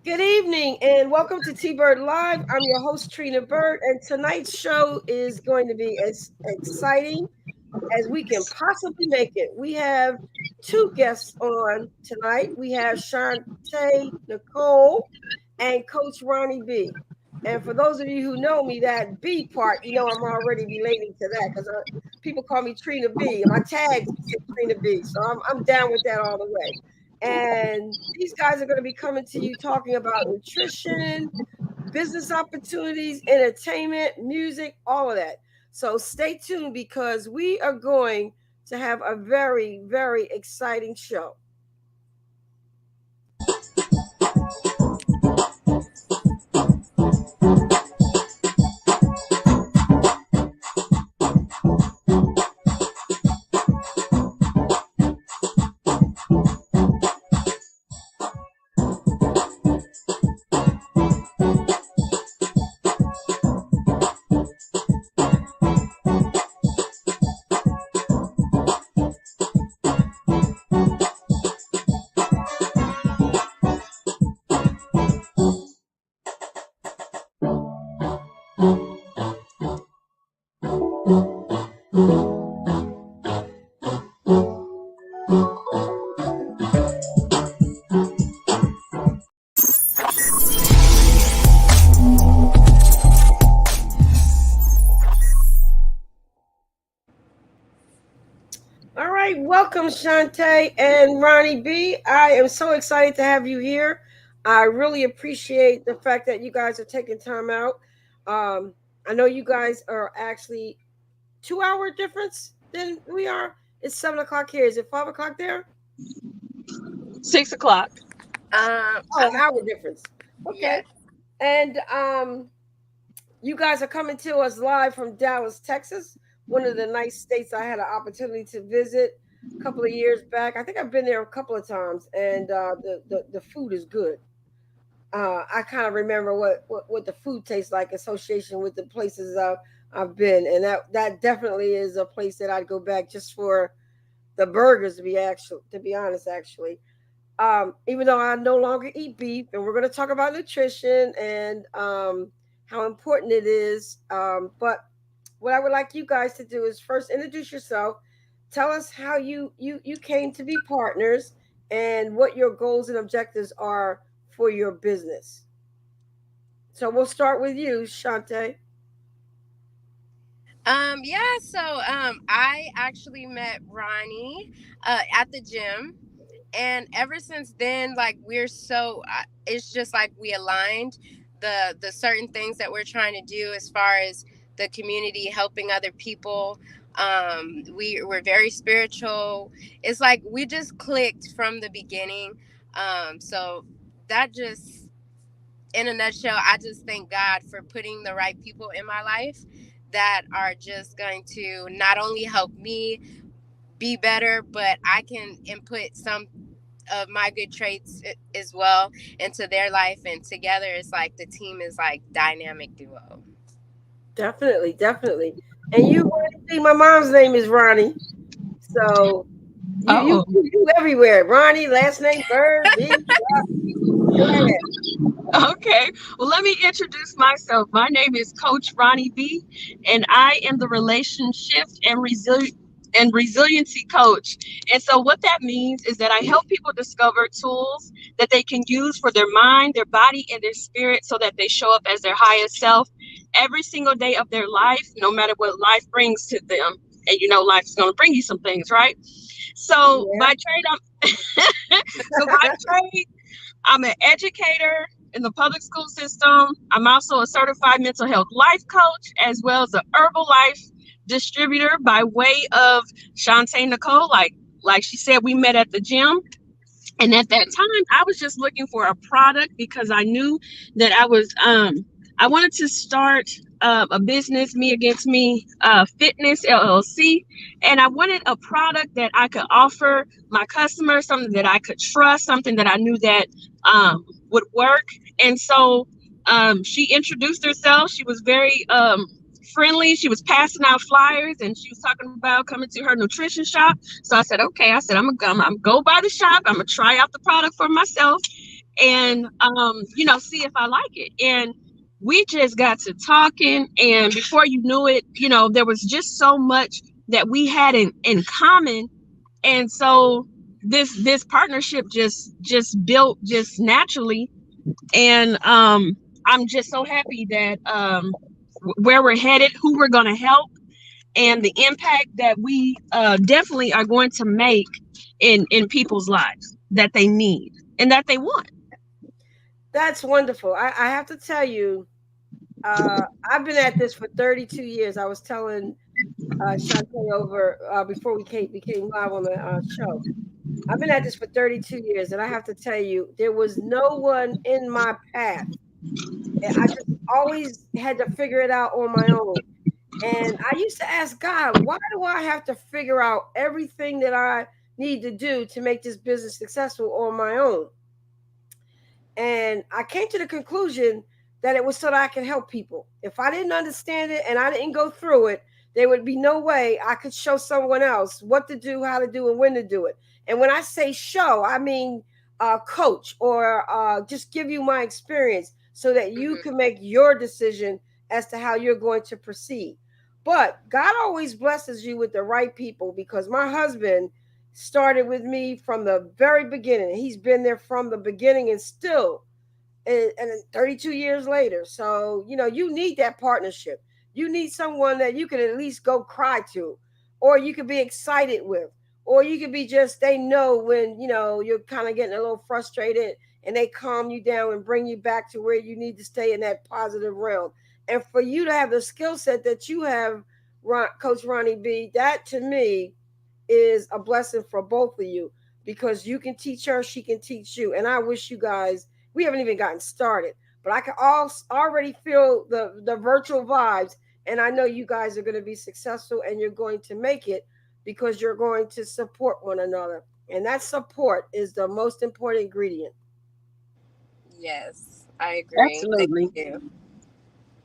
Good evening and welcome to T-Bird Live. I'm your host, Trina Bird, and tonight's show is going to be as exciting as we can possibly make it. We have two guests on tonight. We have Nicole and Coach Ronnie B. And for those of you who know me, that B part, I'm already relating to that because people call me Trina B. And my tags say Trina B. So I'm down with that all the way. And these guys are going to be coming to you talking about nutrition, business opportunities, entertainment, music, all of that. So stay tuned because we are going to have a very, very exciting show. All right, welcome Shante and Ronnie B. I am so excited to have you here. I really appreciate the fact that you guys are taking time out. I know you guys are actually 2 hour difference than we are. It's 7 o'clock here. Is it 5 o'clock there? 6 o'clock. Hour difference. Okay. Yes. And you guys are coming to us live from Dallas, Texas, one of the nice states I had an opportunity to visit a couple of years back. I think I've been there a couple of times, and the food is good. I kind of remember what the food tastes like, association with the places I've been, and that definitely is a place that I'd go back just for the burgers. To be honest, actually, even though I no longer eat beef, and we're going to talk about nutrition and how important it is. But what I would like you guys to do is first introduce yourself. Tell us how you came to be partners and what your goals and objectives are for your business. So we'll start with you, Shante. I actually met Ronnie at the gym, and ever since then, like, we're so it's just like we aligned the certain things that we're trying to do as far as the community, helping other people. We're very spiritual. It's like we just clicked from the beginning. So that just, in a nutshell, I just thank God for putting the right people in my life that are just going to not only help me be better, but I can input some of my good traits as well into their life, and together it's like the team is like dynamic duo. Definitely, definitely. And you, Ronnie, my mom's name is Ronnie. So you everywhere. Ronnie, last name Bird. B. Go ahead. Okay. Well, let me introduce myself. My name is Coach Ronnie B, and I am the relationship and resiliency coach. And so what that means is that I help people discover tools that they can use for their mind, their body, and their spirit so that they show up as their highest self every single day of their life, no matter what life brings to them. And you know, life's going to bring you some things, right? So Yeah. by trade, by trade, I'm an educator in the public school system. I'm also a certified mental health life coach, as well as an Herbalife distributor by way of Shantenicole. Like she said, we met at the gym. And at that time, I was just looking for a product because I knew that I wanted to start a business, Me Against Me Fitness LLC. And I wanted a product that I could offer my customers, something that I could trust, something that I knew that would work. And so she introduced herself. She was very friendly. She was passing out flyers and she was talking about coming to her nutrition shop. So I said, okay, I said, I'm gonna go by the shop. I'm gonna try out the product for myself. and see if I like it. And we just got to talking, and before you knew it, there was just so much that we had in common. And so this partnership just built just naturally. And I'm just so happy that where we're headed, who we're going to help, and the impact that we definitely are going to make in people's lives that they need and that they want. That's wonderful. I have to tell you, I've been at this for 32 years. I was telling Shantae over before we became live on the show. I've been at this for 32 years, and I have to tell you, there was no one in my path. I just always had to figure it out on my own. And I used to ask God, why do I have to figure out everything that I need to do to make this business successful on my own? And I came to the conclusion that it was so that I can help people. If I didn't understand it and I didn't go through it, there would be no way I could show someone else what to do, how to do, and when to do it. And when I say show, I mean coach or just give you my experience so that you can make your decision as to how you're going to proceed. But God always blesses you with the right people, because my husband started with me from the very beginning. He's been there from the beginning and still, and 32 years later. So, you need that partnership. You need someone that you can at least go cry to, or you could be excited with, or you could be just, they know when, you're kind of getting a little frustrated, and they calm you down and bring you back to where you need to stay in that positive realm. And for you to have the skill set that you have, Coach Ronnie B, that to me is a blessing for both of you, because you can teach her, she can teach you. And I wish you guys, we haven't even gotten started, but I can already feel the virtual vibes. And I know you guys are going to be successful, and you're going to make it, because you're going to support one another. And that support is the most important ingredient. Yes, I agree. Absolutely. Thank you.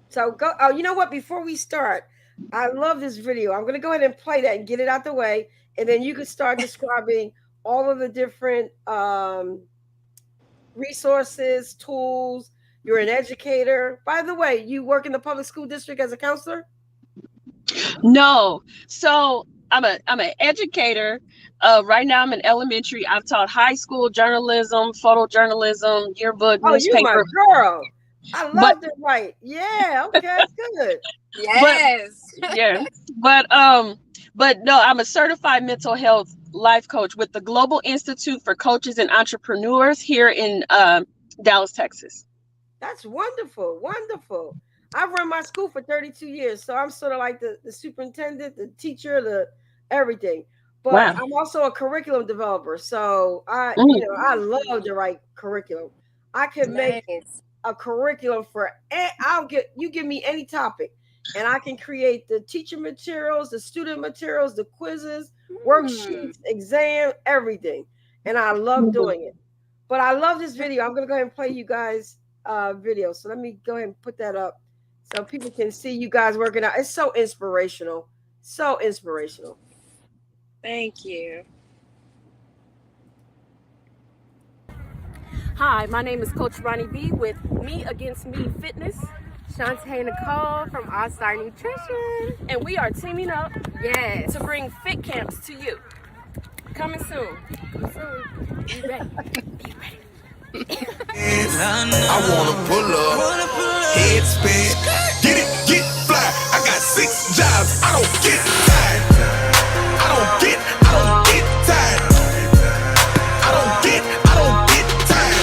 So go. Oh, you know what? Before we start, I love this video. I'm going to go ahead and play that and get it out the way, and then you can start describing all of the different resources, tools. You're an educator. By the way, you work in the public school district as a counselor? No. So I'm an educator. Right now I'm in elementary. I've taught high school journalism, photojournalism, yearbook, You my newspaper. girl. I love to write. Yeah, okay, good. Yes. But no, I'm a certified mental health life coach with the Global Institute for Coaches and Entrepreneurs here in Dallas, Texas. That's wonderful. Wonderful. I've run my school for 32 years, so I'm sort of like the superintendent, the teacher, the everything. But Wow. I'm also a curriculum developer, so I love to write curriculum. I can make a curriculum for you give me any topic, and I can create the teacher materials, the student materials, the quizzes, worksheets, exam, everything. And I love doing it. But I love this video. I'm gonna go ahead and play you guys video. So let me go ahead and put that up so people can see you guys working out. It's so inspirational. So inspirational. Thank you. Hi, my name is Coach Ronnie B with Me Against Me Fitness. Shantenicole from All Star Nutrition. And we are teaming up Yes. to bring fit camps to you. Coming soon. Coming soon. Be ready. Be ready. I wanna pull up, head spin, get fly. I got 6 jobs, I don't get tired. I don't get tired. I don't get tired. I don't get tired.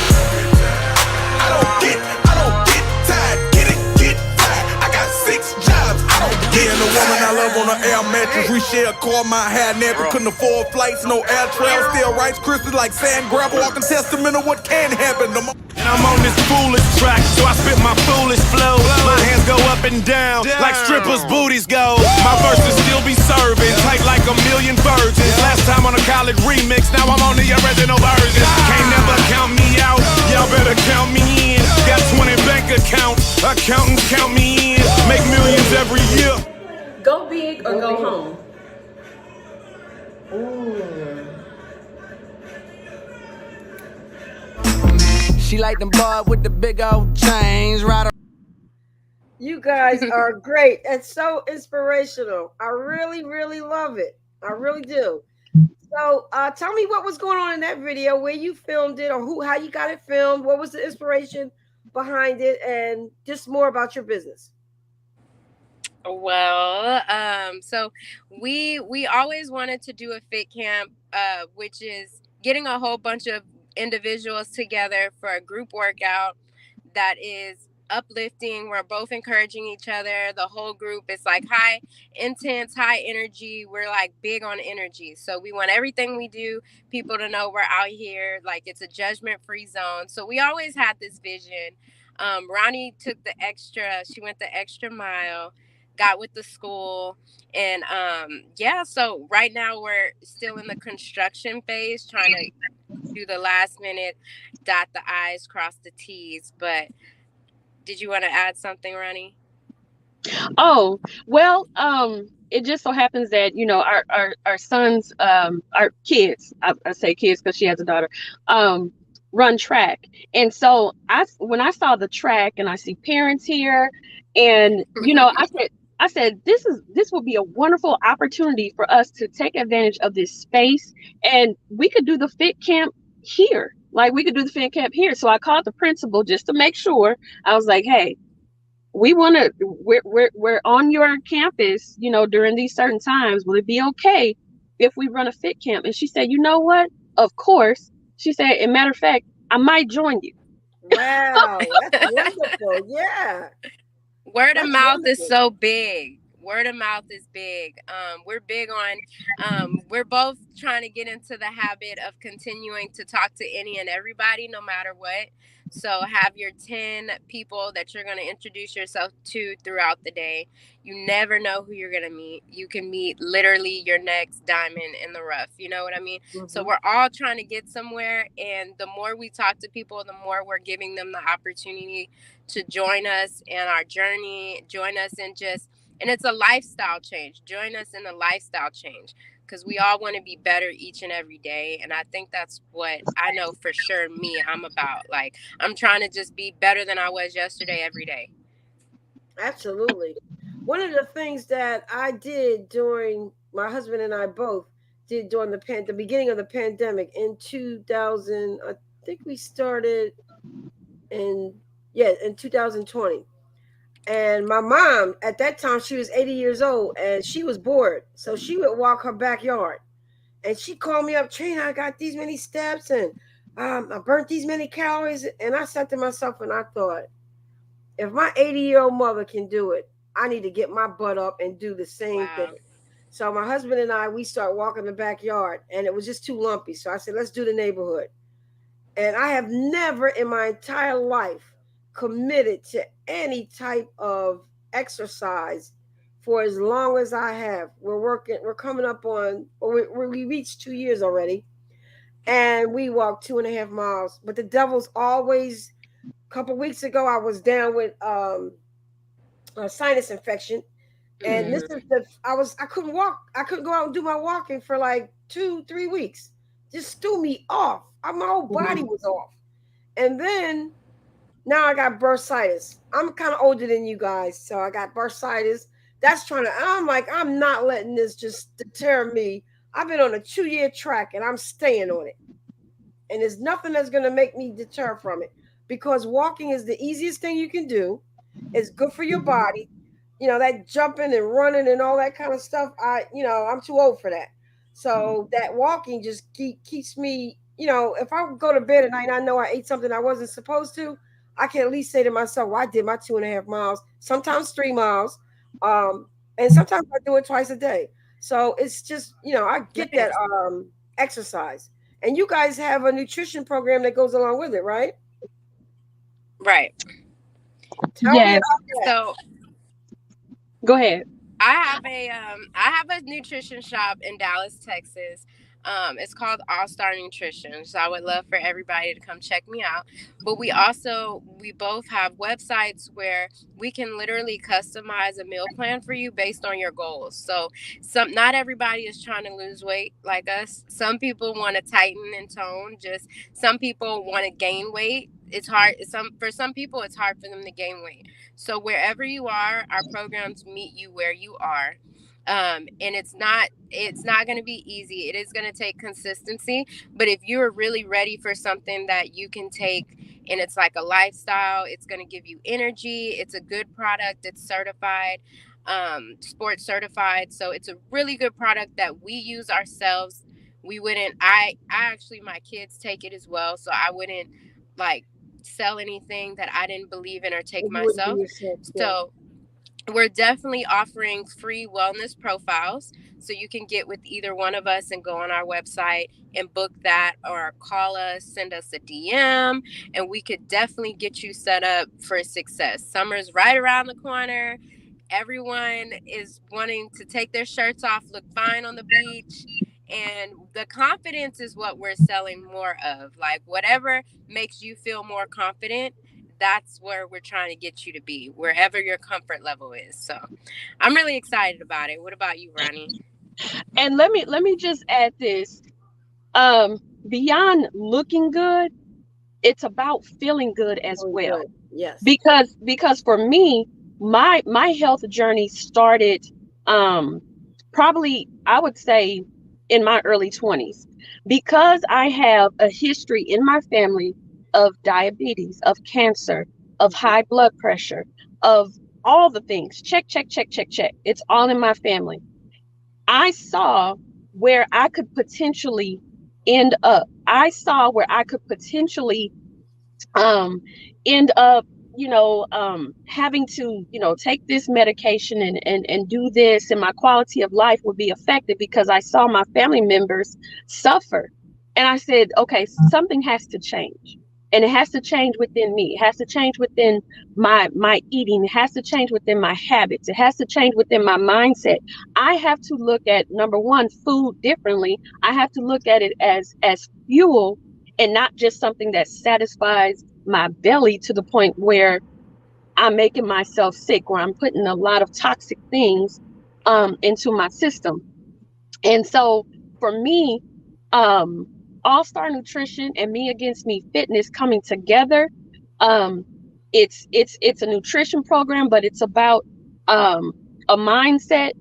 Get tired. I got 6 jobs, I don't get tired. The woman I love on an air mattress, we share a car, my hair nappy, couldn't afford flights, no air travel, still Rice Krispies like sand gravel, walking testament of what can happen. And I'm on this foolish track, so I spit my foolish flow. My hands go up and down like strippers' booties go. My verses still be serving, tight like a million virgins. Last time on a college remix, now I'm on the original version. Can't never count me out, y'all better count me in. Got 20 bank accounts, accountants count me in. Make millions every year. Go big or go home. She like them boy with the big old chains. Ride. You guys are great. It's so inspirational. I really, really love it. I really do. So, tell me what was going on in that video, where you filmed it, or how you got it filmed. What was the inspiration behind it, and just more about your business. Well, so we always wanted to do a fit camp, which is getting a whole bunch of individuals together for a group workout that is uplifting. We're both encouraging each other. The whole group is like high intense, high energy. We're like big on energy. So we want everything we do, people to know we're out here. Like it's a judgment free zone. So we always had this vision. Ronnie took the extra, she went the extra mile, got with the school. And yeah, so right now we're still in the construction phase, trying to do the last minute, dot the I's, cross the T's. But did you want to add something, Ronnie? Oh, well, it just so happens that, our sons, our kids, I say kids because she has a daughter, run track. And so when I saw the track and I see parents here, and, I said, this will be a wonderful opportunity for us to take advantage of this space, and we could do the fit camp here. Like we could do the fit camp here. So I called the principal just to make sure. I was like, hey, we're on your campus, during these certain times. Will it be okay if we run a fit camp? And she said, you know what? Of course. She said, as a matter of fact, I might join you. Wow, that's wonderful. Yeah. Word of That's mouth is wonderful. so big. Word of mouth is big. We're big on, we're both trying to get into the habit of continuing to talk to any and everybody, no matter what. So have your 10 people that you're going to introduce yourself to throughout the day. You never know who you're going to meet. You can meet literally your next diamond in the rough. You know what I mean? So Mhm. we're all trying to get somewhere. And the more we talk to people, the more we're giving them the opportunity to join us in our journey, join us in just, and it's a lifestyle change. Join us in a lifestyle change, because we all want to be better each and every day. And I think that's what I know for sure I'm about. Like, I'm trying to just be better than I was yesterday every day. Absolutely. One of the things that I did during my husband and I both did during the beginning of the pandemic in 2000, I think we started in in 2020. And my mom at that time, she was 80 years old and she was bored, so she would walk her backyard. And she called me up, Trina, I got these many steps, and I burnt these many calories. And I said to myself, and I thought, if my 80-year-old mother can do it, I need to get my butt up and do the same thing. Wow. So my husband and I, we start walking the backyard, and it was just too lumpy. So I said, let's do the neighborhood. And I have never in my entire life committed to any type of exercise for as long as I have. We're coming up on, we reached 2 years already. And we walked 2.5 miles. But the devil's always, a couple weeks ago, I was down with a sinus infection. And this Mm-hmm. is I couldn't walk. I couldn't go out and do my walking for like 2-3 weeks. Just threw me off. My whole body was off. And then now I got bursitis. I'm kind of older than you guys, so I got bursitis. That's trying to. I'm like, I'm not letting this just deter me. I've been on a 2-year track, and I'm staying on it. And there's nothing that's going to make me deter from it, because walking is the easiest thing you can do. It's good for your body. That jumping and running and all that kind of stuff. I'm too old for that. So that walking just keeps me. If I go to bed at night and I know I ate something I wasn't supposed to, I can at least say to myself, well, I did my 2.5 miles, sometimes 3 miles, and sometimes I do it twice a day. So it's just, I get that Nice. exercise. And you guys have a nutrition program that goes along with it, right? Right. Tell me Yes. about that. So Go ahead. I have a nutrition shop in Dallas, Texas. It's called All Star Nutrition. So I would love for everybody to come check me out. But we both have websites where we can literally customize a meal plan for you based on your goals. So not everybody is trying to lose weight like us. Some people want to tighten and tone. Just some people want to gain weight. it's hard. For some people, it's hard for them to gain weight. So wherever you are, our programs meet you where you are. And it's not going to be easy. It is going to take consistency. But if you're really ready for something that you can take, and it's like a lifestyle, it's going to give you energy. It's a good product. It's certified, sports certified. So it's a really good product that we use ourselves. We wouldn't. I actually, my kids take it as well. So I wouldn't like sell anything that I didn't believe in or take You wouldn't be myself. yourself. Yeah. So we're definitely offering free wellness profiles. So you can get with either one of us and go on our website and book that, or call us, send us a DM, and we could definitely get you set up for success. Summer's right around the corner. Everyone is wanting to take their shirts off, look fine on the beach. And the confidence is what we're selling more of. Like, whatever makes you feel more confident, that's where we're trying to get you to be, wherever your comfort level is. So I'm really excited about it. What about you, Ronnie? And let me just add this. Beyond looking good, it's about feeling good as Oh, well. good. Yes. Because for me, my health journey started probably, I would say, in my early 20s, because I have a history in my family of diabetes, of cancer, of high blood pressure, of all the things. Check, check, check, check, check. It's all in my family. I saw where I could potentially end up. I saw where I could potentially um, end up, having to, take this medication and do this, and my quality of life would be affected because I saw my family members suffer. And I said, okay, something has to change. And it has to change within me. It has to change within my eating. It has to change within my habits. It has to change within my mindset. I have to look at, number one, food differently. I have to look at it as fuel, and not just something that satisfies my belly to the point where I'm making myself sick, or I'm putting a lot of toxic things into my system. And so for me, um, All Star Nutrition and Me Against Me Fitness coming together, um, it's a nutrition program, but it's about um, a mindset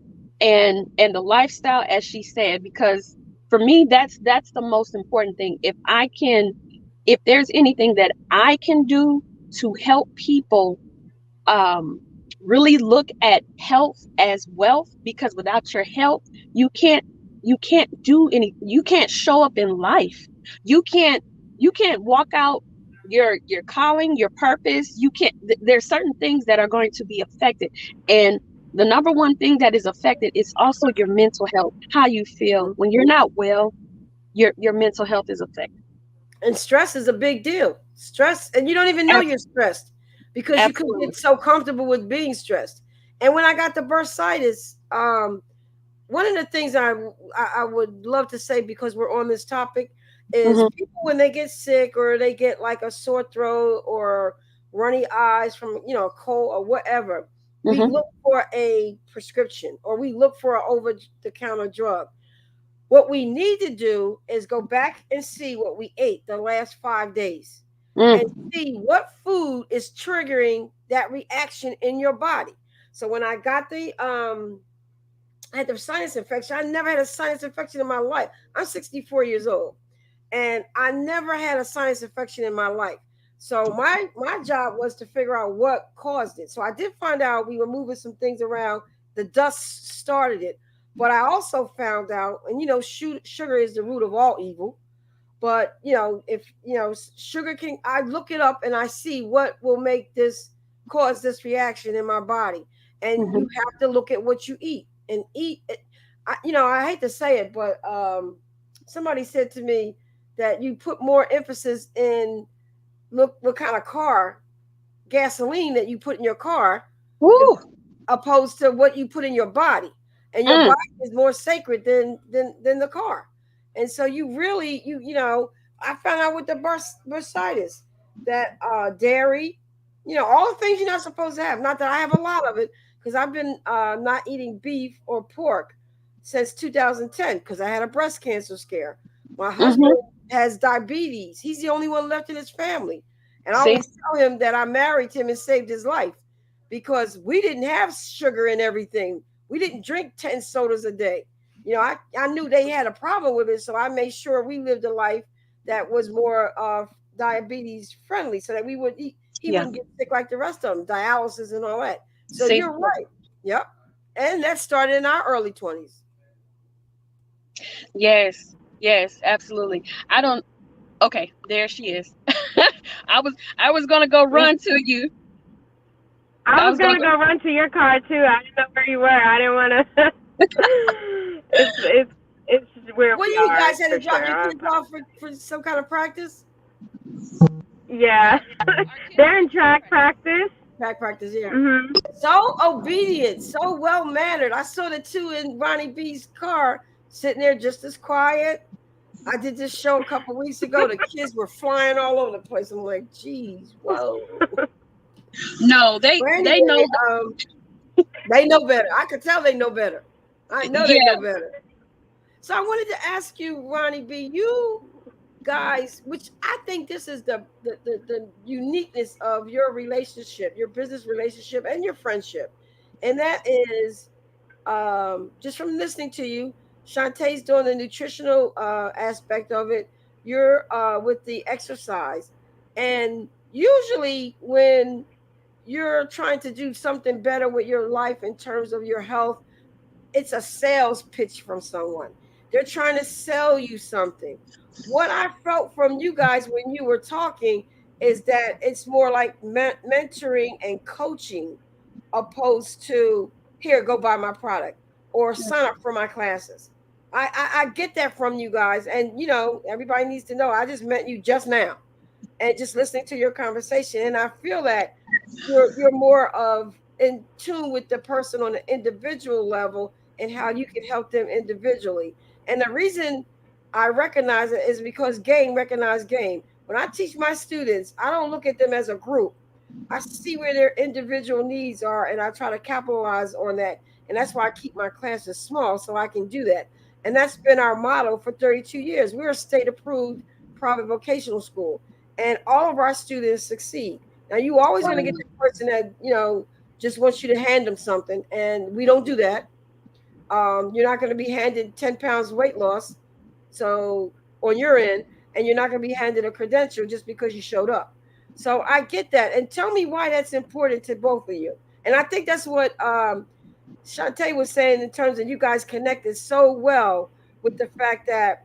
and the lifestyle, as she said. Because for me, that's the most important thing. If there's anything that I can do to help people um, really look at health as wealth, because without your health, you can't you can't show up in life. You can't walk out your calling, your purpose. You can't There's certain things that are going to be affected, and the number one thing that is affected is also your mental health. How you feel when you're not well, your mental health is affected. And stress is a big deal. Stress, and you don't even know Ab- you're stressed because you can Absolutely. get so comfortable with being stressed. And when I got the bursitis, one of the things I would love to say, because we're on this topic, is Hmm. people when they get sick or they get like a sore throat or runny eyes from a cold or whatever, we Hmm. look for a prescription or we look for an over the counter drug. What we need to do is go back and see what we ate the last 5 days and Mm. see what food is triggering that reaction in your body. So when I got I had the sinus infection. I never had a sinus infection in my life. I'm 64 years old, and I never had a sinus infection in my life. So my job was to figure out what caused it. So I did find out we were moving some things around. The dust started it, but I also found out, and sugar is the root of all evil. But if sugar can, I look it up and I see what will make this cause this reaction in my body. And you Mhm. have to look at what you eat and eat it. I hate to say it, but somebody said to me that you put more emphasis in look what kind of car gasoline that you put in your car Woo. opposed to what you put in your body, and your Mm. body is more sacred than the car. And so you really I found out with the bursitis that dairy, all the things you're not supposed to have, not that I have a lot of it, because I've been not eating beef or pork since 2010 because I had a breast cancer scare. My husband Mhm. has diabetes. He's the only one left in his family. And I See? always tell him that I married him and saved his life because we didn't have sugar in everything. We didn't drink 10 sodas a day. I knew they had a problem with it, so I made sure we lived a life that was more diabetes friendly, so that he Yeah. wouldn't get sick like the rest of them, dialysis and all that. So See? you're right. Yep. And that started in our early 20s. Yes. Yes, absolutely. I don't Okay, there she is. I was gonna go run to you. I I was was gonna gonna go run to your car too. I didn't know where you were. I didn't want to. It's where When we you are guys had to for drop your sure. kids off for some kind of practice? Yeah, they're in track practice. Track practice, yeah. Mhm. So obedient, so well mannered. I saw the two in Ronnie B's car sitting there just as quiet. I did this show a couple weeks ago. The kids were flying all over the place. I'm like, geez, whoa. No, But they know. anyway, they know better. I could tell they know better. I know they Yeah. know better. So I wanted to ask you, Ronnie B, you guys, which I think this is the uniqueness of your relationship, your business relationship, and your friendship, and that is just from listening to you. Shantae's doing the nutritional aspect of it. You're with the exercise, and usually when you're trying to do something better with your life in terms of your health, it's a sales pitch from someone. They're trying to sell you something. What I felt from you guys when you were talking is that it's more like mentoring and coaching, opposed to here, go buy my product or sign up for my classes. I get that from you guys, and everybody needs to know. I just met you just now, and just listening to your conversation, and I feel that you're more of in tune with the person on an individual level and how you can help them individually. And the reason I recognize it is because game recognize game. When I teach my students, I don't look at them as a group. I see where their individual needs are, and I try to capitalize on that. And that's why I keep my classes small, so I can do that. And that's been our motto for 32 years. We're a state approved private vocational school, and all of our students succeed. Now, you always going to get the person that just wants you to hand them something, and we don't do that. You're not going to be handed 10 pounds weight loss, so on your end, and you're not going to be handed a credential just because you showed up. So I get that, and tell me why that's important to both of you. And I think that's what Shantae was saying in terms of you guys connected so well with the fact that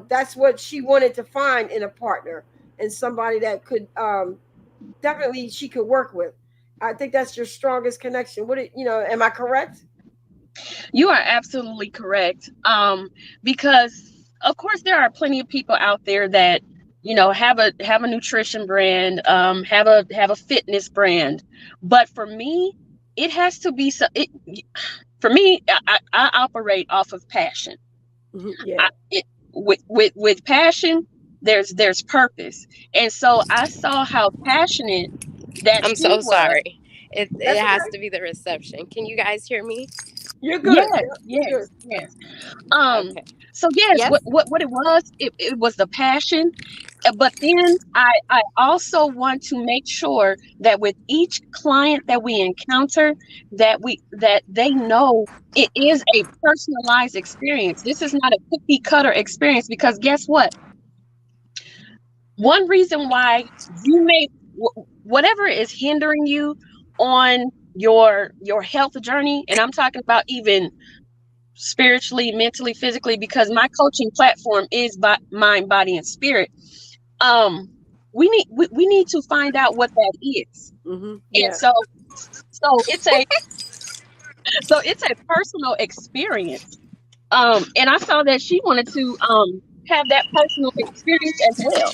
that's what she wanted to find in a partner, and somebody that could definitely she could work with. I think that's your strongest connection. Am I correct? You are absolutely correct. Because of course there are plenty of people out there that have a nutrition brand, have a fitness brand, but for me, it has to be for me. I operate off of passion. Yeah. With passion, there's purpose, and so I saw how passionate that I'm she so was. sorry. It That's has okay. to be the reception. Can you guys hear me? You're good. Yes, Yeah, you're yes, good. yes. Um, Okay. so yes, Yes. what it was, it was the passion. But then I also want to make sure that with each client that we encounter, that they know it is a personalized experience. This is not a cookie cutter experience, because guess what? One reason why you may whatever is hindering you on your health journey, and I'm talking about even spiritually, mentally, physically, because my coaching platform is mind, body, and spirit. Um, we need to find out what that is, and Yeah. so it's a personal experience. And I saw that she wanted to have that personal experience as well.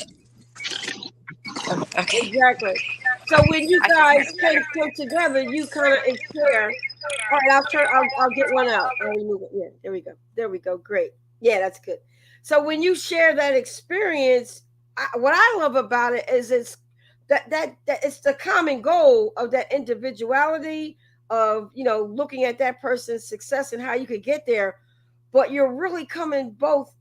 Okay. Exactly. So when you I can hear guys them came better. together, you kind of share. All right, I'll get one out. I'll remove it. Yeah, there we go. There we go. Great. Yeah, that's good. So when you share that experience, what I love about it is it's that it's the common goal of that individuality of looking at that person's success and how you could get there, but you're really coming both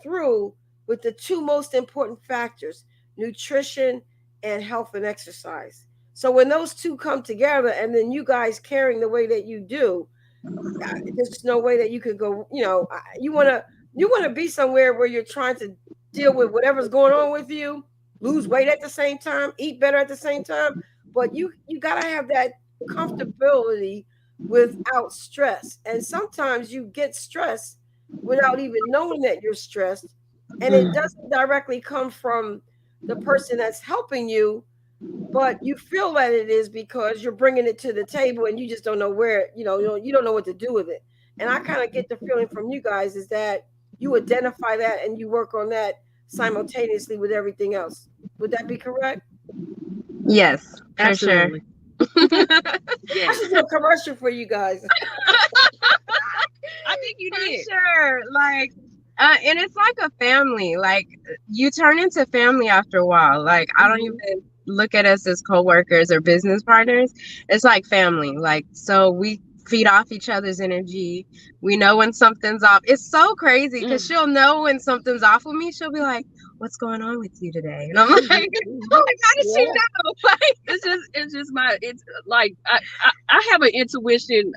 through with the two most important factors: nutrition and health and exercise. So when those two come together, and then you guys caring the way that you do, there's just no way that you could go. You want to be somewhere where you're trying to deal with whatever's going on with you, lose weight at the same time, eat better at the same time. But you gotta have that comfortability without stress. And sometimes you get stressed without even knowing that you're stressed, and it doesn't directly come from the person that's helping you, but you feel that it is because you're bringing it to the table and you just don't know where, you don't know what to do with it. And I kind of get the feeling from you guys is that you identify that and you work on that simultaneously with everything else. Would that be correct? Yes, Absolutely. for sure. I should do a commercial for you guys. I think you For did. sure. Like, and it's like a family. Like, you turn into family after a while. Like, I don't even look at us as coworkers or business partners. It's like family. Like, so we feed off each other's energy. We know when something's off. It's so crazy because she'll know when something's off with me. She'll be like, "What's going on with you today?" And I'm like, "Oh my God, how does she know?" Like, It's like I have an intuition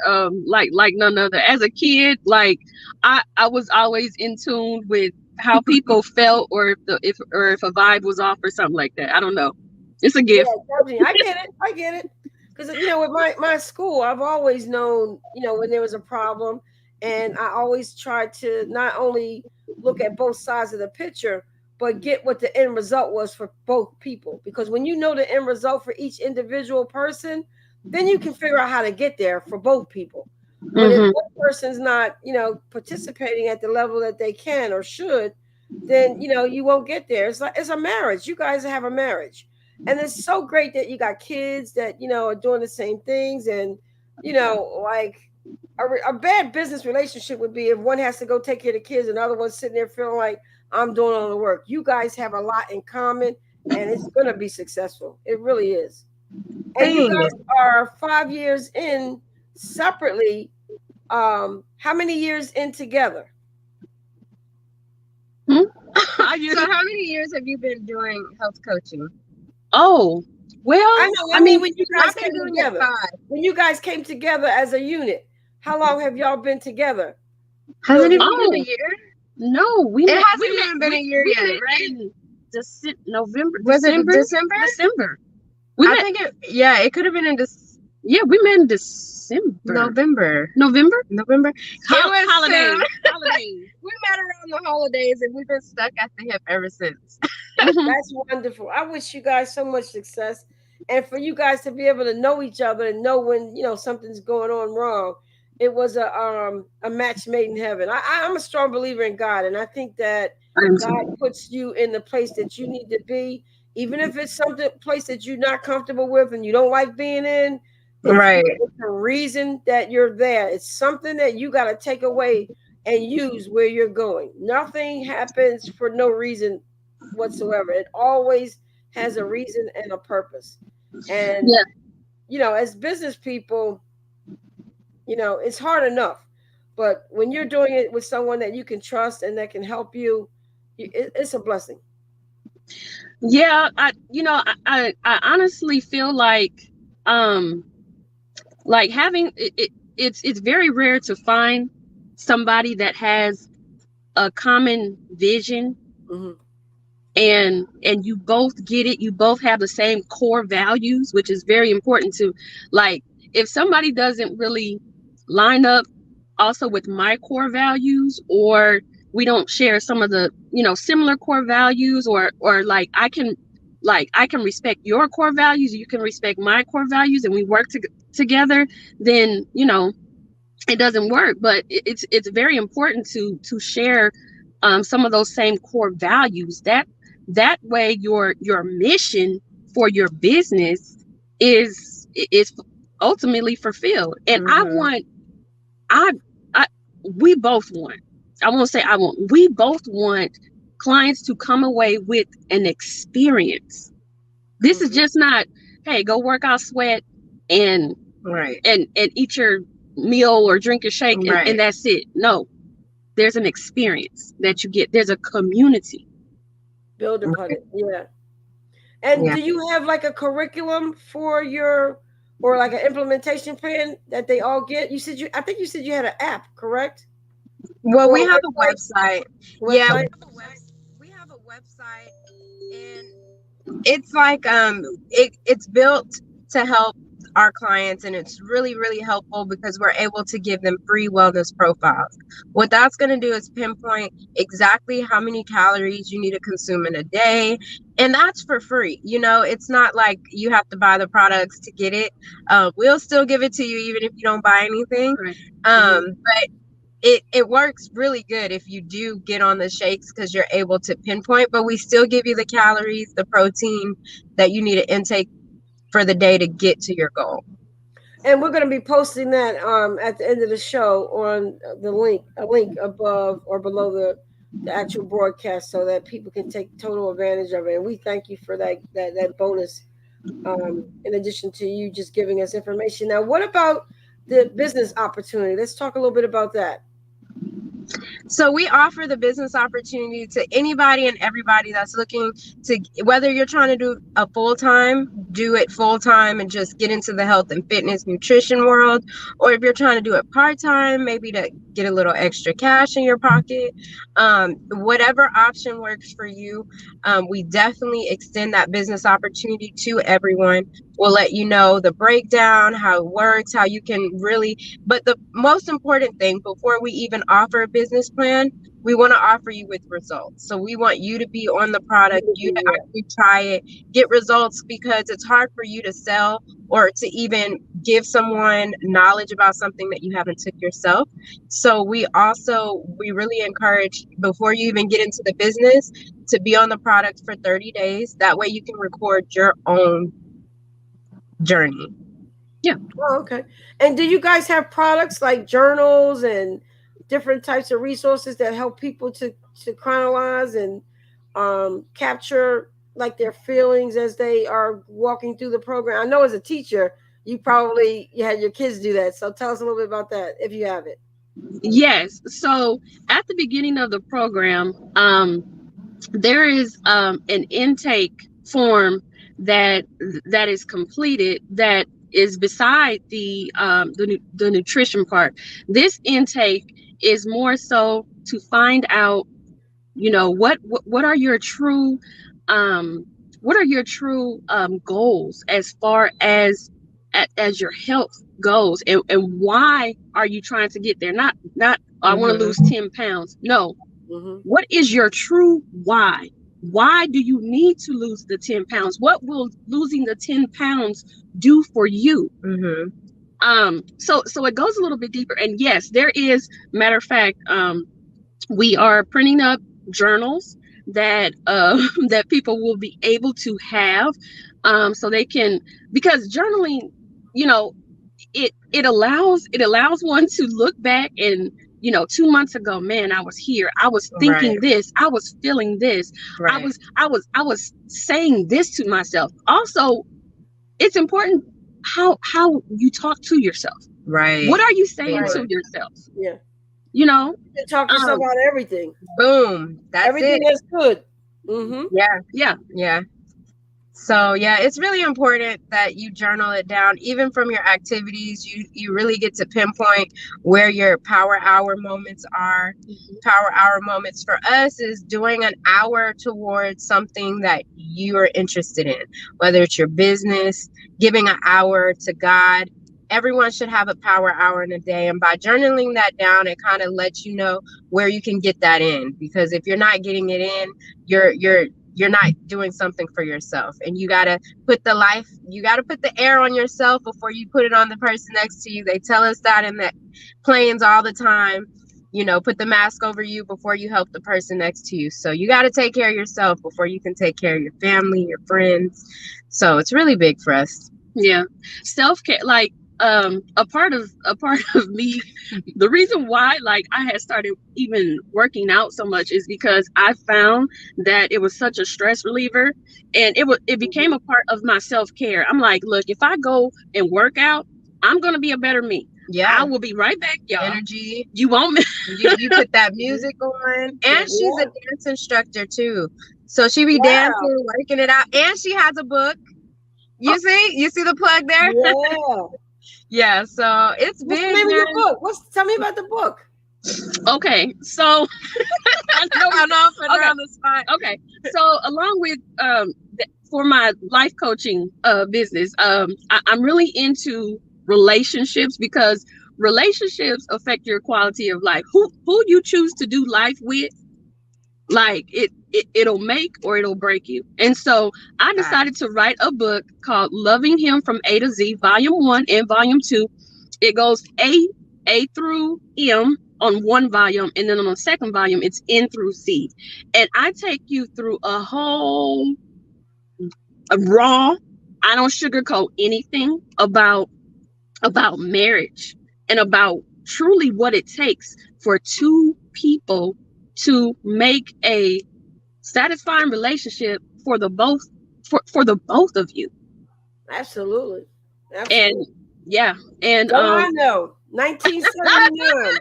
like none other. As a kid, like I was always in tune with how people felt, or if a vibe was off or something like that. I don't know. It's a gift. Yeah, I get it. Because with my school, I've always known, when there was a problem, and I always tried to not only look at both sides of the picture, but get what the end result was for both people. Because when you know the end result for each individual person, then you can figure out how to get there for both people. But if one person's not, participating at the level that they can or should, then you won't get there. It's a marriage. You guys have a marriage. And it's so great that you got kids that, are doing the same things. And, like a bad business relationship would be if one has to go take care of the kids and the other one's sitting there feeling like I'm doing all the work. You guys have a lot in common and it's going to be successful. It really is. And you guys are 5 years in separately. How many years in together? So how many years have you been doing health coaching? Oh, well, I mean, when you guys came together, when you guys came together as a unit, how long have y'all been together? Has it even been a year? No, it hasn't even been a year yet, right? November. Was December? it December? December. It could have been in December. Yeah, we met in December. November. Holidays. We met around the holidays and we've been stuck at the hip ever since. That's wonderful. I wish you guys so much success, and for you guys to be able to know each other and know when something's going on wrong. It was a match made in heaven. I'm a strong believer in God, and I think that God puts you in the place that you need to be, even if it's place that you're not comfortable with and you don't like being in. Right. It's a reason that you're there. It's something that you got to take away and use where you're going. Nothing happens for no reason whatsoever. It always has a reason and a purpose. And as business people, it's hard enough, but when you're doing it with someone that you can trust and that can help you, it's a blessing. Yeah, I honestly feel like having it's very rare to find somebody that has a common vision. And you both get it. You both have the same core values, which is very important to, like, if somebody doesn't really line up also with my core values, or we don't share some of the, similar core values, or like I can respect your core values, you can respect my core values, and we work together, then, it doesn't work. But it's very important to share some of those same core values. That way your mission for your business is ultimately fulfilled. And we both want, we both want clients to come away with an experience. This is just not, hey, go work out, sweat, and eat your meal or drink your shake, and that's it. No, there's an experience that you get. There's a community. Build upon it. Yeah. And Yeah. do you have like a curriculum for your, or like an implementation plan that they all get? You said I think you said you had an app, correct? Well, Or we a have a website? website. Yeah, Website? we have a website, and it's like it's built to help our clients, and it's really really helpful because we're able to give them free wellness profiles. What that's going to do is pinpoint exactly how many calories you need to consume in a day, and that's for free. It's not like you have to buy the products to get it. We'll still give it to you even if you don't buy anything. But it works really good if you do get on the shakes because you're able to pinpoint, but we still give you the calories, the protein that you need to intake for the day to get to your goal. And we're going to be posting that at the end of the show on the link, a link above or below the actual broadcast, so that people can take total advantage of it. And we thank you for that bonus. In addition to you just giving us information. Now, what about the business opportunity? Let's talk a little bit about that. So we offer the business opportunity to anybody and everybody that's looking to, whether you're trying to do a do it full time and just get into the health and fitness nutrition world, or if you're trying to do it part time, maybe to get a little extra cash in your pocket. Whatever option works for you, we definitely extend that business opportunity to everyone. We'll let you know the breakdown, how it works, how you can really, but the most important thing before we even offer a business plan, we want to offer you with results. So we want you to be on the product, you to actually try it, get results, because it's hard for you to sell or to even give someone knowledge about something that you haven't took yourself. So we really encourage, before you even get into the business, to be on the product for 30 days. That way you can record your own journey. Yeah. Oh, okay. And do you guys have products like journals and different types of resources that help people to chronologize and capture like their feelings as they are walking through the program? I know as a teacher, you had your kids do that. So tell us a little bit about that if you have it. Yes. So at the beginning of the program, there is an intake form that is completed that is beside the nutrition part. This intake is more so to find out, what are your true goals as far as your health goes, and why are you trying to get there? Not I want to lose 10 pounds. No. What is your true why? Why do you need to lose the 10 pounds? What will losing the 10 pounds do for you? So it goes a little bit deeper. And yes, there is, matter of fact, we are printing up journals that that people will be able to have, so they can, because journaling, it allows one to look back and, 2 months ago, man, I was here, I was thinking this, I was feeling this, I was saying this to myself. Also, it's important how you talk to yourself. What are you saying to yourself? Yeah. You talk to yourself about everything. Boom. That's everything it. Is good. Yeah. So yeah, it's really important that you journal it down. Even from your activities, you really get to pinpoint where your power hour moments are. Power hour moments for us is doing an hour towards something that you are interested in, whether it's your business, giving an hour to God. Everyone should have a power hour in a day, and by journaling that down, it kind of lets you know where you can get that in, because if you're not getting it in, you're not doing something for yourself. And you got to put the air on yourself before you put it on the person next to you. They tell us that in the planes all the time, put the mask over you before you help the person next to you. So you got to take care of yourself before you can take care of your family, your friends. So it's really big for us. Yeah. Self-care, like a part of me, the reason why I had started even working out so much is because I found that it was such a stress reliever, and it became a part of my self-care. I'm like, look, if I go and work out, I'm gonna be a better me. Yeah, I will be right back, y'all. Energy. You won't. You put that music on, and she's a dance instructor too. So she be Wow. dancing, working it out, and she has a book. You see the plug there? Yeah. Yeah, so it's What's the big, name of man. your book? Tell me about the book. Okay, so I know I'm putting her Okay. on the spot. okay, so along with for my life coaching business, I'm really into relationships because relationships affect your quality of life. Who you choose to do life with, like it'll make or it'll break you. And so I decided to write a book called Loving Him from A to Z, Volume 1 and Volume 2. It goes A through M on one volume, and then on the second volume it's N through Z. And I take you through a whole raw, I don't sugarcoat anything about marriage and about truly what it takes for two people to make a satisfying relationship for the both for the both of you. Absolutely. And yeah, and What do I know? 1979.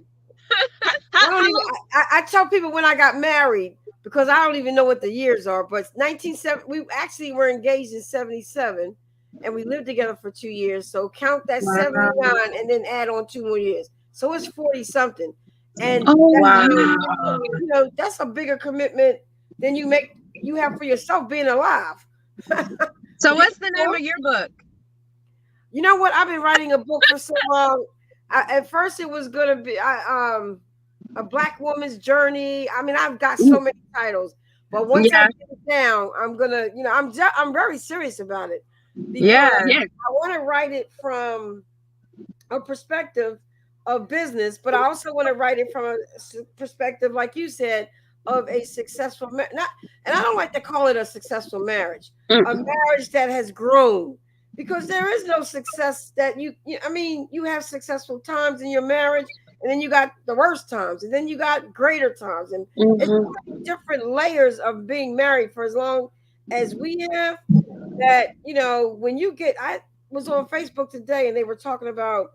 I tell people when I got married because I don't even know what the years are, but 1970 we actually were engaged in 77 and we lived together for 2 years. So count that 79 and then add on 2 more years. So it's 40 something. And that's a bigger commitment than you have for yourself being alive. So what's the name of your book? You know what? I've been writing a book for so long. At first it was going to be a Black woman's journey. I mean, I've got so many titles, but once I get it down, I'm gonna, I'm very serious about it because I want to write it from a perspective of business, but I also want to write it from a perspective, like you said, of a successful and I don't like to call it a successful marriage, a marriage that has grown. Because there is no success that you have successful times in your marriage, and then you got the worst times, and then you got greater times, and it's different layers of being married for as long as we have. That when you get, I was on Facebook today, and they were talking about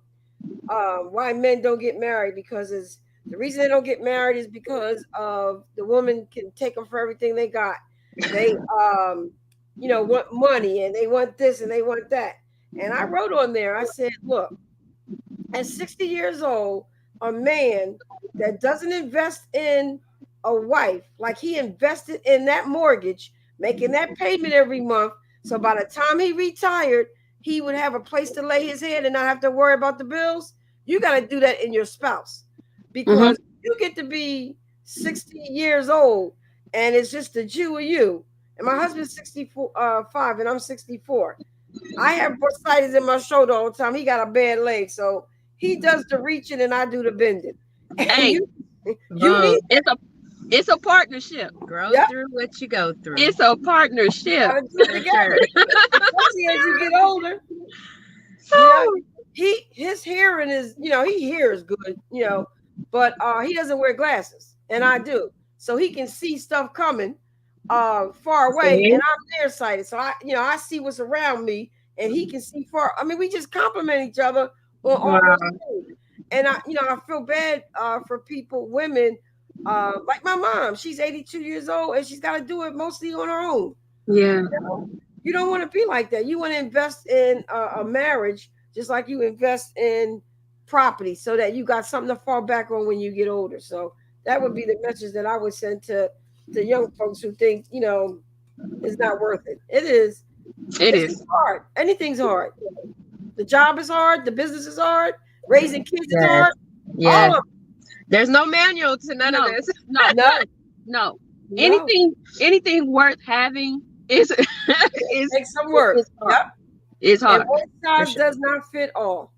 why men don't get married because the reason they don't get married is because of the woman can take them for everything they got. They want money and they want this and they want that. And I wrote on there, I said, look, at 60 years old, a man that doesn't invest in a wife like he invested in that mortgage, making that payment every month. So by the time he retired, he would have a place to lay his head and not have to worry about the bills. You got to do that in your spouse because you get to be 60 years old and it's just the Jew of you. And my husband's 65 and I'm 64. I have bursitis in my shoulder all the time. He got a bad leg, so he does the reaching and I do the bending. Hey, it's a partnership. Grow through what you go through. It's a partnership. Gotta do it together. Especially as you get older. His hearing is, he hears good, but he doesn't wear glasses, and I do, so he can see stuff coming far away, and I'm nearsighted, so I see what's around me, and he can see far. I mean, we just complement each other on all those things. And I feel bad for people, women, like my mom. She's 82 years old, and she's got to do it mostly on her own. Yeah, you don't want to be like that. You want to invest in a marriage just like you invest in property, so that you got something to fall back on when you get older. So that would be the message that I would send to young folks who think, it's not worth it. It is. It's hard. Anything's hard. The job is hard. The business is hard. Raising kids is hard. Yeah. There's no manual to none of this. No. Anything worth having is takes some work. It's hard. And one size does not fit all.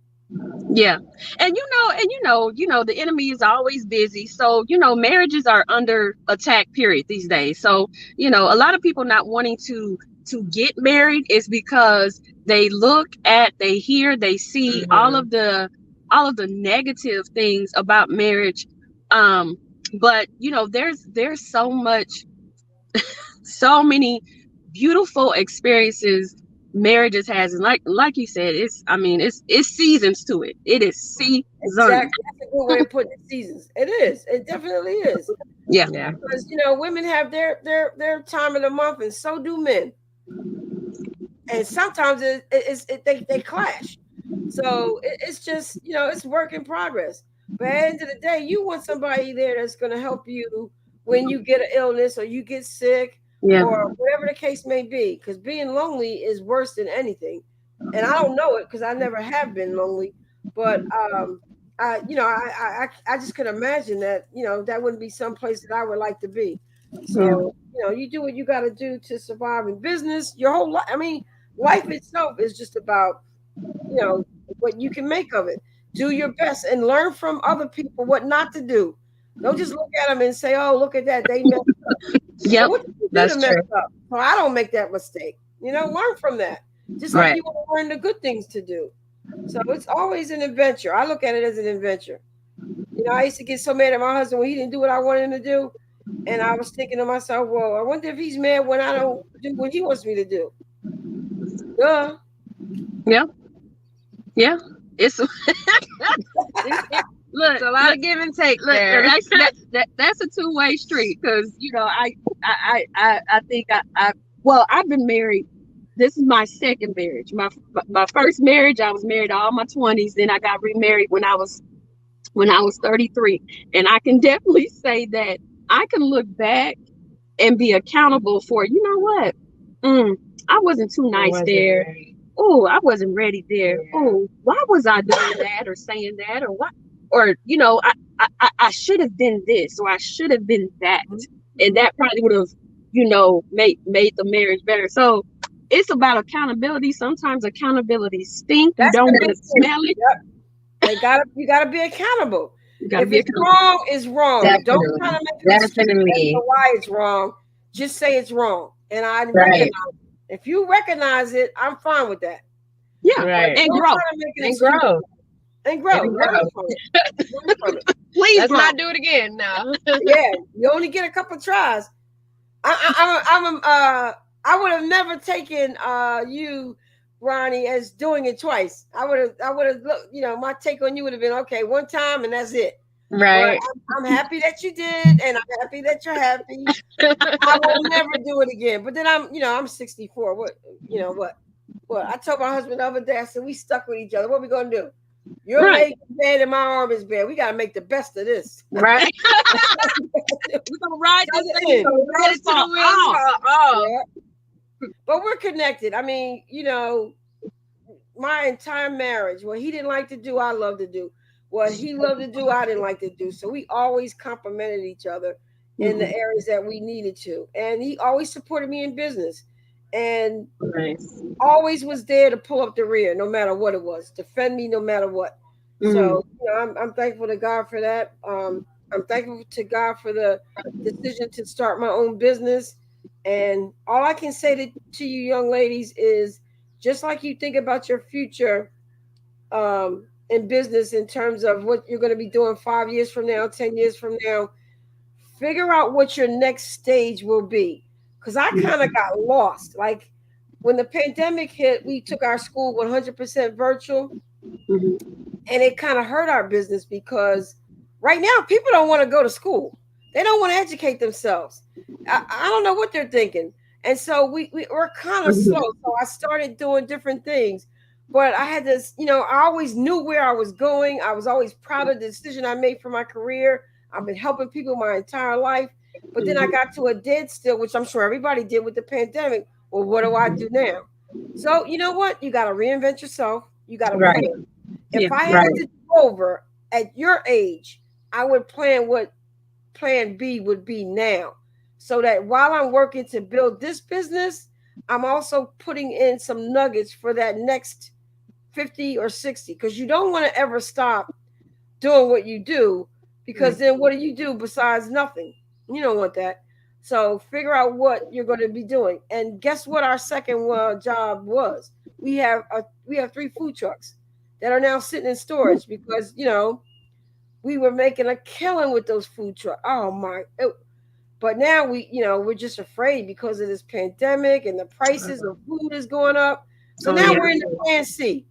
Yeah. And the enemy is always busy. So, marriages are under attack, period, these days. So, a lot of people not wanting to get married is because they look at, they hear, they see all of the negative things about marriage. But there's so many beautiful experiences marriages has, and like you said, it's seasons to it. It is seasons. Exactly. That's a good way of putting it. Seasons. It is. It definitely is. Yeah. Because women have their time of the month, and so do men. And sometimes they clash. So it's just it's work in progress. But at the end of the day, you want somebody there that's going to help you when you get an illness or you get sick or whatever the case may be. Because being lonely is worse than anything. And I don't know it because I never have been lonely. But I just could imagine that that wouldn't be some place that I would like to be. So you do what you got to do to survive in business. Your whole life. I mean, life itself is just about what you can make of it. Do your best and learn from other people what not to do. Don't just look at them and say, "Oh, look at that, they messed up." Yep, What did you do that's to mess true. up? So I don't make that mistake. Learn from that. Just like you want to learn the good things to do. So it's always an adventure. I look at it as an adventure. I used to get so mad at my husband when he didn't do what I wanted him to do. And I was thinking to myself, well, I wonder if he's mad when I don't do what he wants me to do. Duh. Yeah. Yeah. It's look, it's a lot of give and take there. That's a two-way street because I think I've been married. This is my second marriage. My first marriage, I was married all my 20s. Then I got remarried when I was 33. And I can definitely say that I can look back and be accountable for, you know what? I wasn't too nice there. Oh, I wasn't ready there. Oh, why was I doing that or saying that or what? Or, I should have been this or I should have been that. And that probably would have, made the marriage better. So it's about accountability. Sometimes accountability stinks. You don't want to smell it. Yep. You gotta be accountable. If it's wrong, it's wrong. Definitely. Don't try to make an excuse as to why it's wrong. Just say it's wrong. And I recognize it. If you recognize it, I'm fine with that. Yeah, right. And grow. And grow. Learn from it. Please let's not do it again now. Yeah, you only get a couple tries. I would have never taken you, Ronnie, as doing it twice. I would have looked, my take on you would have been okay, one time and that's it. Right. I'm happy that you did, and I'm happy that you're happy. I will never do it again. But then I'm 64. What I told my husband the other day, I said, we stuck with each other. What are we gonna do? Your leg is bad and my arm is bad. We gotta make the best of this. Right. We're gonna ride this thing. Ride it to the wheels. But we're connected. I mean, my entire marriage, what he didn't like to do, I love to do. What he loved to do, I didn't like to do. So we always complimented each other in the areas that we needed to. And he always supported me in business and always was there to pull up the rear, no matter what it was, defend me no matter what. So, I'm thankful to God for that. I'm thankful to God for the decision to start my own business. And all I can say to you young ladies is just like you think about your future, in business in terms of what you're going to be doing 5 years from now, 10 years from now, figure out what your next stage will be. Because I kind of got lost. Like when the pandemic hit, we took our school 100% virtual. And it kind of hurt our business because right now people don't want to go to school. They don't want to educate themselves. I don't know what they're thinking. And so we're kind of slow. So I started doing different things. But I had this, I always knew where I was going. I was always proud of the decision I made for my career. I've been helping people my entire life. But then I got to a dead still, which I'm sure everybody did with the pandemic. Well, what do I do now? So you know what? You got to reinvent yourself. You got to plan. If I had to do over at your age, I would plan what plan B would be now. So that while I'm working to build this business, I'm also putting in some nuggets for that next 50 or 60, because you don't want to ever stop doing what you do, because then what do you do besides nothing? You don't want that. So figure out what you're going to be doing. And guess what our second job was? We have 3 food trucks that are now sitting in storage because, we were making a killing with those food trucks. Oh my. But now we're just afraid because of this pandemic and the prices of food is going up. So now we're in the plan C.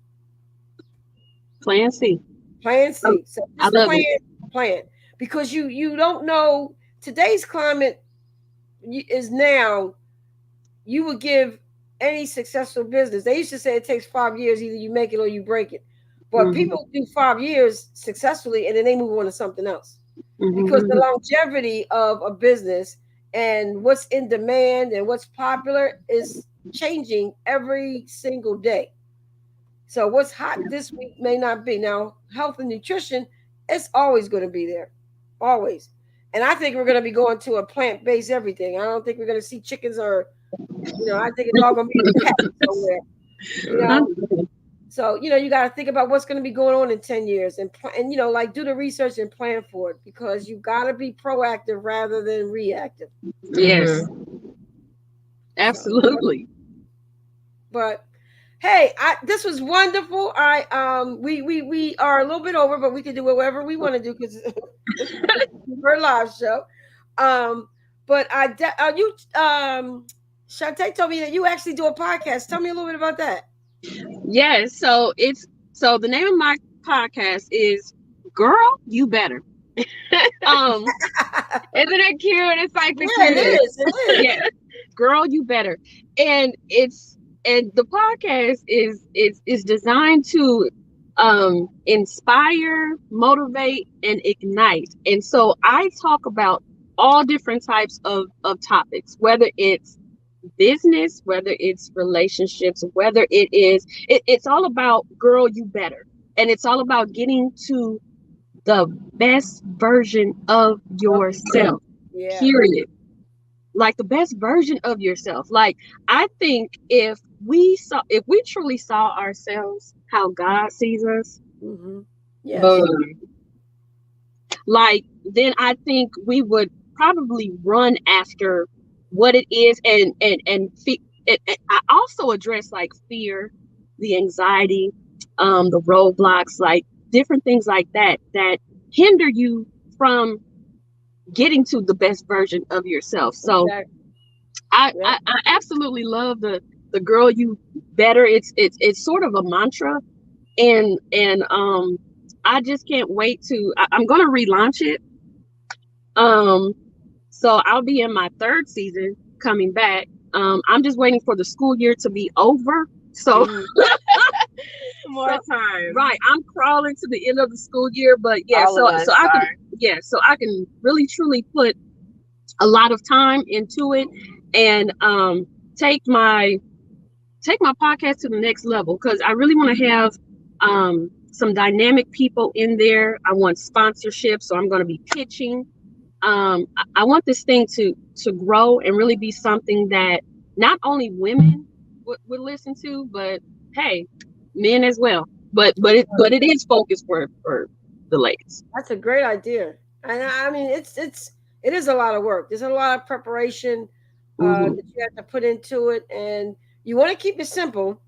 Plan C. Plan C. So I just love plan because you don't know today's climate is now. You would give any successful business. They used to say it takes 5 years, either you make it or you break it. But people do 5 years successfully and then they move on to something else. Because the longevity of a business and what's in demand and what's popular is changing every single day. So what's hot this week may not be. Now, health and nutrition, it's always going to be there. Always. And I think we're going to be going to a plant-based everything. I don't think we're going to see chickens or, I think it's all going to be a cat somewhere. So, you got to think about what's going to be going on in 10 years and like do the research and plan for it because you got to be proactive rather than reactive. Yes. Absolutely. But hey, this was wonderful. We are a little bit over, but we can do whatever we want to do because we're a live show. But Shantae told me that you actually do a podcast. Tell me a little bit about that. Yes, so the name of my podcast is Girl, You Better. Isn't it cute? It's like the it is. Yeah. Girl, You Better. And the podcast is designed to inspire, motivate, and ignite. And so I talk about all different types of topics, whether it's business, whether it's relationships, whether it's all about Girl, You Better. And it's all about getting to the best version of yourself. Yeah. Period. Like the best version of yourself. Like I think if we truly saw ourselves how God sees us, yes. like then I think we would probably run after what it is and I also address like fear, the anxiety, the roadblocks, like different things like that hinder you from getting to the best version of yourself. So exactly. I absolutely love the Girl You Better. It's sort of a mantra, and I just can't wait to. I'm going to relaunch it. So I'll be in my 3rd season coming back. I'm just waiting for the school year to be over. So more time. Right. I'm crawling to the end of the school year, but yeah, so I can really truly put a lot of time into it and take my podcast to the next level because I really want to have some dynamic people in there. I want sponsorship, so I'm going to be pitching. I want this thing to grow and really be something that not only women would listen to, but hey, men as well. But it is focused for the ladies. That's a great idea, and I mean it is a lot of work. There's a lot of preparation that you have to put into it, and you want to keep it simple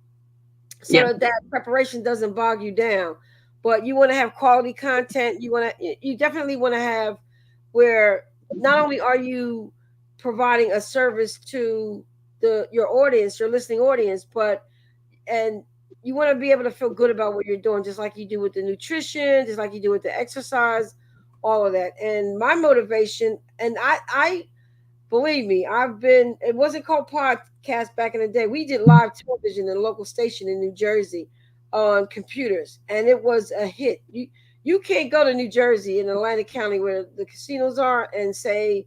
so that preparation doesn't bog you down. But you want to have quality content. You definitely want to have where not only are you providing a service to your audience, your listening audience, and you want to be able to feel good about what you're doing, just like you do with the nutrition, just like you do with the exercise, all of that. And my motivation, and I believe me, it wasn't called podcast back in the day. We did live television in a local station in New Jersey on computers, and it was a hit. You can't go to New Jersey in Atlantic County where the casinos are and say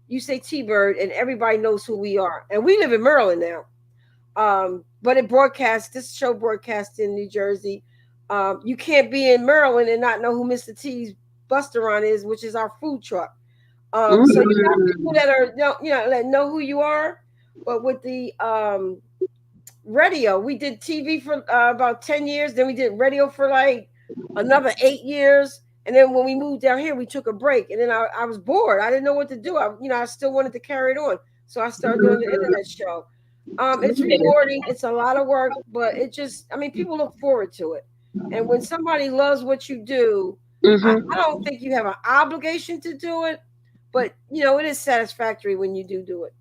T-Bird and everybody knows who we are. And we live in Maryland now. But this show broadcast in New Jersey. You can't be in Maryland and not know who Mr. T's Buster-On is, which is our food truck. So you got people that know who you are. But with the radio, we did TV for about 10 years. Then we did radio for like another 8 years. And then when we moved down here, we took a break. And then I was bored. I didn't know what to do. I still wanted to carry it on. So I started doing the internet show. It's rewarding. It's a lot of work, but people look forward to it. And when somebody loves what you do, I don't think you have an obligation to do it, but it is satisfactory when you do it.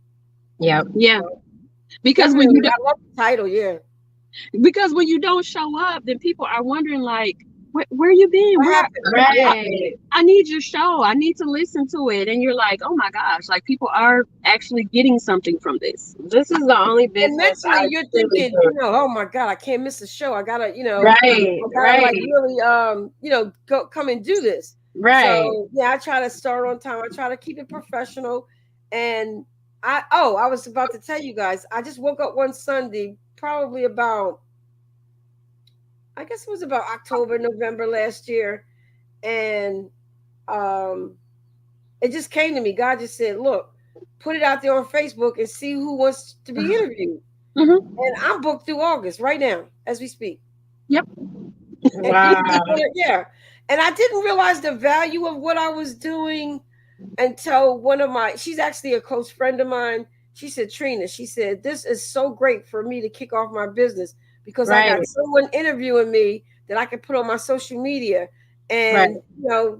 Yeah. So, because when you I love the title, yeah. Because when you don't show up, then people are wondering like, where you been? What Where happened? Right. I need your show. I need to listen to it. And you're like, oh my gosh, like people are actually getting something from this. This is the only And business mentally, I you're truly thinking, do. oh my God, I can't miss a show. I gotta, Right, I gotta right, like really, go come and do this. right. So yeah, I try to start on time. I try to keep it professional. And I was about to tell you guys, I just woke up one Sunday, probably about, I guess it was about October, November last year, and um, it just came to me. God just said, "Look, put it out there on Facebook and see who wants to be interviewed." Mm-hmm. And I'm booked through August right now as we speak. Yep. And Wow. yeah, and I didn't realize the value of what I was doing until she's actually a close friend of mine. She said, Trina, she said, this is so great for me to kick off my business because I Right, got someone interviewing me that I can put on my social media, right, and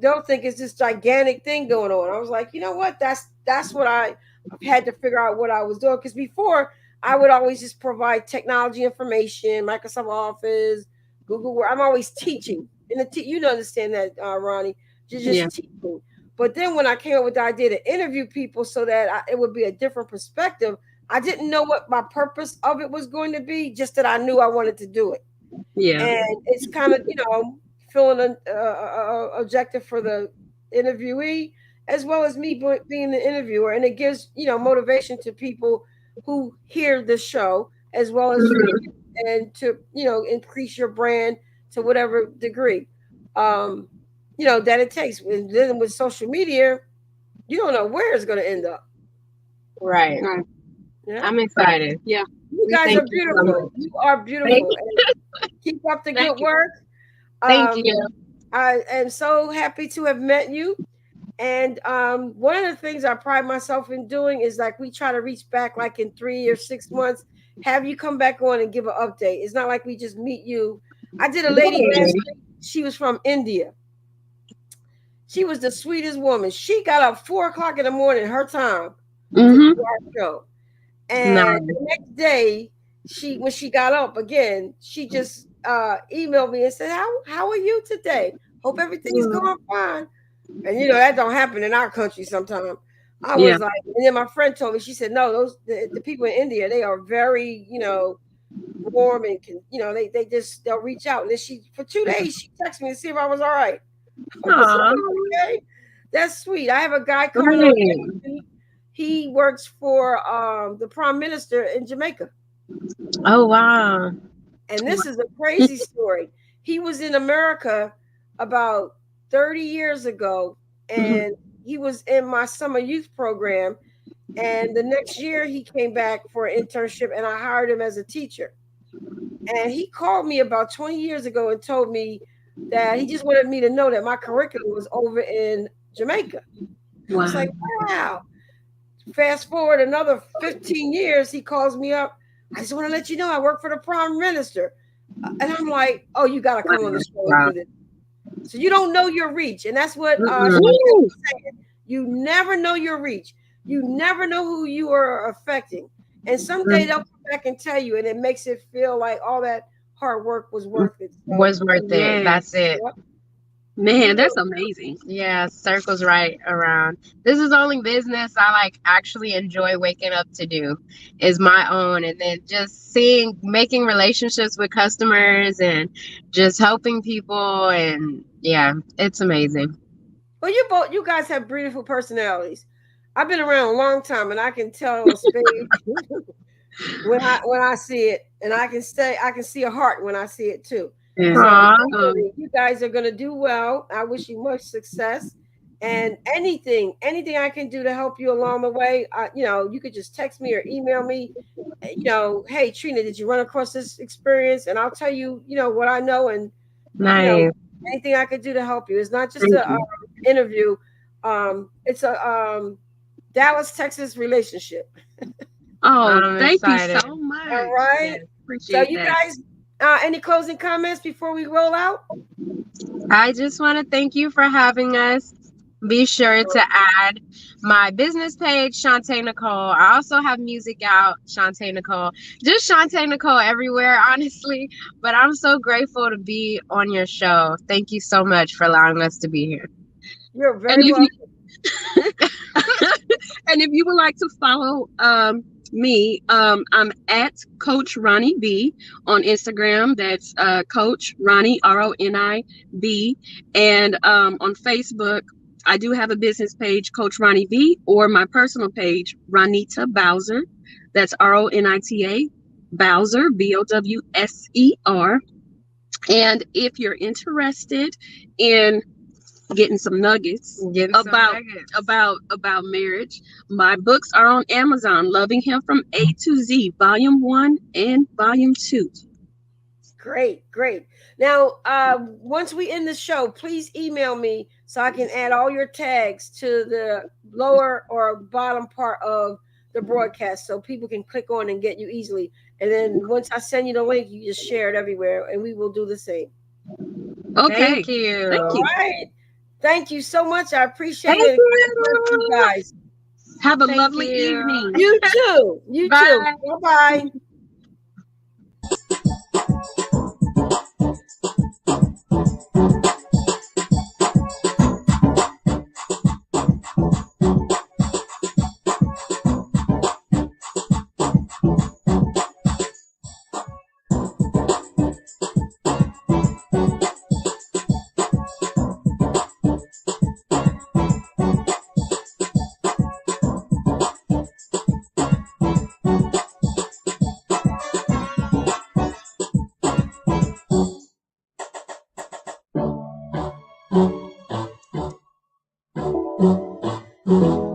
they'll think it's this gigantic thing going on. I was like, you know what? That's what I've had to figure out what I was doing, because before I would always just provide technology information, Microsoft Office, Google Word. I'm always teaching, and you understand that, Ronnie. You're Yeah. just teaching. But then when I came up with the idea to interview people so that it would be a different perspective, I didn't know what my purpose of it was going to be, just that I knew I wanted to do it. Yeah. And it's kind of, filling an objective for the interviewee as well as me being the interviewer. And it gives, motivation to people who hear the show as well as for you, and to, increase your brand to whatever degree. Um, that it takes. And then with social media, you don't know where it's going to end up. right. Right. Yeah, I'm excited. Yeah. you We guys thank are you so much. beautiful. You are Thank beautiful. you. And keep up the Thank good you. work. Thank Um, you. I am so happy to have met you. And one of the things I pride myself in doing is, like, we try to reach back like in 3 or 6 months, have you come back on and give an update. It's not like we just meet you. I did a lady last week. She was from India. She was the sweetest woman. She got up 4 o'clock in the morning, her time, to Mm-hmm. do our show. And Nice. the next day, when she got up again, she just emailed me and said, how are you today? Hope everything is going fine. And that don't happen in our country sometimes. I Yeah. was like, and then my friend told me, she said, no, the people in India, they are very, warm, and they'll reach out. And then for 2 days, she texted me to see if I was all right. I was Aw. like, okay, that's sweet. I have a guy coming on Right. next week. He works for the prime minister in Jamaica. Oh wow. And this is a crazy story. He was in America about 30 years ago, and he was in my summer youth program. And the next year he came back for an internship, and I hired him as a teacher. And he called me about 20 years ago and told me that he just wanted me to know that my curriculum was over in Jamaica. I was Wow. like, wow. Fast forward another 15 years, he calls me up. I just want to let you know I work for the prime minister. And I'm like, oh, you got to come on the show and do this. So you don't know your reach. And that's what Shantenicole was saying. You never know your reach. You never know who you are affecting. And someday they'll come back and tell you, and it makes it feel like all that hard work was worth it. So, Was worth it. That's it. yep. Man, that's amazing. Yeah, circles right around. This is the only business I like actually enjoy waking up to do is my own, and then just making relationships with customers and just helping people, and yeah, it's amazing. Well, you guys have beautiful personalities. I've been around a long time, and I can tell a spade when I see it, and I can see a heart when I see it too. Yeah. So Aw. definitely, you guys are going to do well. I wish you much success, and anything I can do to help you along the way, you could just text me or email me. Hey Trina, did you run across this experience? And I'll tell you, what I know, and Nice. anything I could do to help you. It's not just Thank a interview. It's a Dallas, Texas relationship. Oh, I'm thank excited. you so much. All right. Yeah, So appreciate you that. guys, any closing comments before we roll out? I just want to thank you for having us. Be sure to add my business page, Shantenicole. I also have music out, Shantenicole. Just Shantenicole everywhere, honestly. But I'm so grateful to be on your show. Thank you so much for allowing us to be here. You're And very if welcome. and if you would like to follow me, I'm at Coach Ronnie B on Instagram. That's Coach Ronnie RONIB, and on Facebook. I do have a business page, Coach Ronnie B, or my personal page, Ronita Bowser. That's RONITA Bowser, BOWSER. And if you're interested in getting some nuggets about marriage, my books are on Amazon. Loving Him from A to Z, Volume 1 and Volume 2. Great. Now, once we end the show, please email me so I can add all your tags to the lower or bottom part of the broadcast so people can click on and get you easily. And then once I send you the link, you just share it everywhere, and we will do the same. Okay. Thank you. All right. Thank you so much. I appreciate it. You guys. Have a lovely evening. You too. You too. Bye-bye. Thank you.